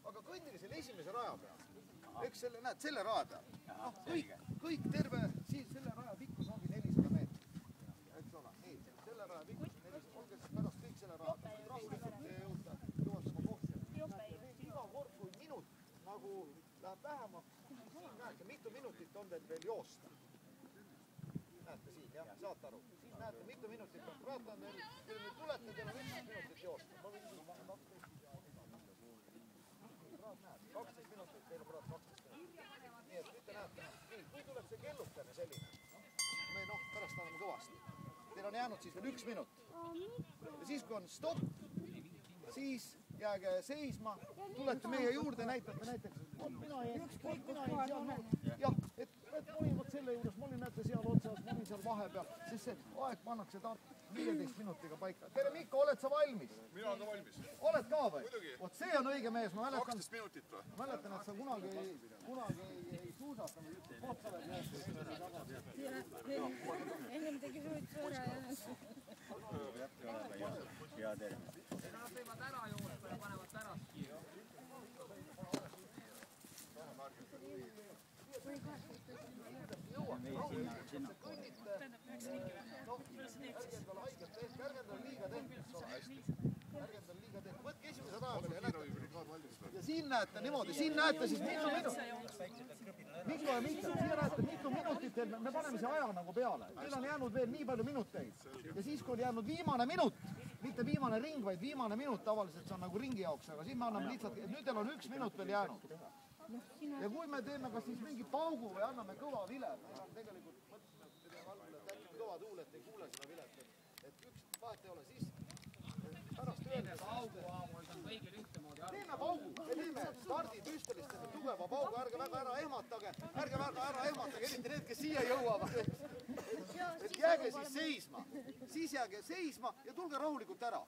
aga kõndige selle esimese raja peal. Eks selle, näed, selle raja peal. Kõik terve, siis selle raja pikkus ongi 400 meetrit. Eks ole, nii, selle raja pikkus 400, olge pärast kõik selle raja peal. Rahulikult jõuate oma kohta. Iga kord, kui minut nagu läheb vähemaks, siin näete, mitu minutit on teil veel joosta. Näete siin, jah, saate aru. Siin näete, mitu minutit on. Praegu on teil, kui nüüd tulete, teil on 11 minutit joosta. Ma võin siin 12 minutit, teil on praegu 12 minutit. Nii et nüüd te näete, nii, kui tuleb see kellukene selline, me pärast anname kõvasti. Teil on jäänud siis veel 1 minut. Ja siis, kui on stopp, siis jääge seisma, tulete meie juurde, näitate näiteks, mina jäin seal, jah, et ma olin vot selle juures, ma olin näete seal otsas, ma olin seal vahepeal, sest see aeg pannakse 15 minutiga paika. Tere Mikko, oled sa valmis? Mina olen ka valmis. Oled ka või? Muidugi. Vot see on õige mees, ma mäletan. 12 minutit või? Ma mäletan, et sa kunagi ei suusatanud, koht oled ennem tegi suitsu ära ja hea tervis. Nad võivad ära joosta ja panevad pärast kiiru. Võtke esimese raja peale ja näete. Ja siin näete niimoodi, siin näete siis mitu minutit, me paneme see aja nagu peale. Teil on jäänud veel nii palju minuteid. Ja siis, kui on jäänud viimane minut, mitte viimane ring, vaid viimane minut, tavaliselt see on nagu ringi jaoks, aga siin me anname lihtsalt, nüüd teil on 1 minut veel jäänud. Ja kui me teeme kas siis mingi paugu või anname kõva vile, meil on tegelikult mõtlesime algul, et äkki kõva tuul, et ei kuule seda vilet, et üks vahet ei ole, siis pärast öelda. Paugu aamul on kõigil ühtemoodi aru. Teeme paugu, me teeme stardipüstolist tugeva paugu, ärge väga ära ehmatage, eriti need, kes siia jõuavad. Et jääge siis seisma ja tulge rahulikult ära.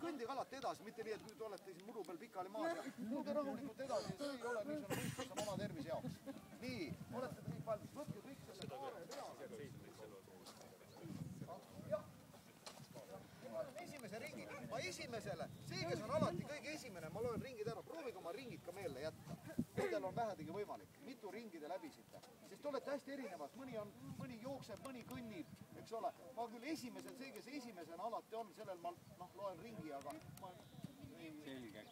Kõndige alati edasi, mitte nii, et nüüd olete siin muru peal pikali maas ja tulge rahulikult edasi, see ei ole niisugune võistlus, see on oma tervise jaoks. Nii, olete kõik valmis, võtke kõik selle kaare peale. Jah, ma olen esimese ringi, ma esimesele, see, kes on alati kõige esimene, ma loen ringid ära, proovige oma ringid ka meelde jätta. Nendel on vähedegi võimalik, mitu ringi te läbisite, sest te olete hästi erinevad, mõni jookseb, mõni kõnnib, eks ole. Ma küll esimesel, see, kes esimesena alati on, sellel ma loen ringi, aga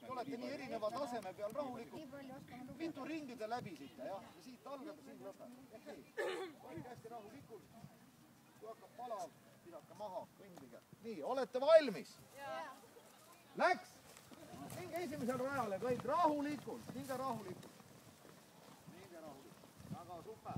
te olete nii erineva taseme peal rahulikult. Mitu ringi te läbisite, jah, ja siit algab ja siin lõpeb. Hoidke hästi rahulikult, kui hakkab palav, pidake maha, kõndige. Nii, olete valmis? Läks! Minge esimesel rajale kõik rahulikult, minge rahulikult. Väga super.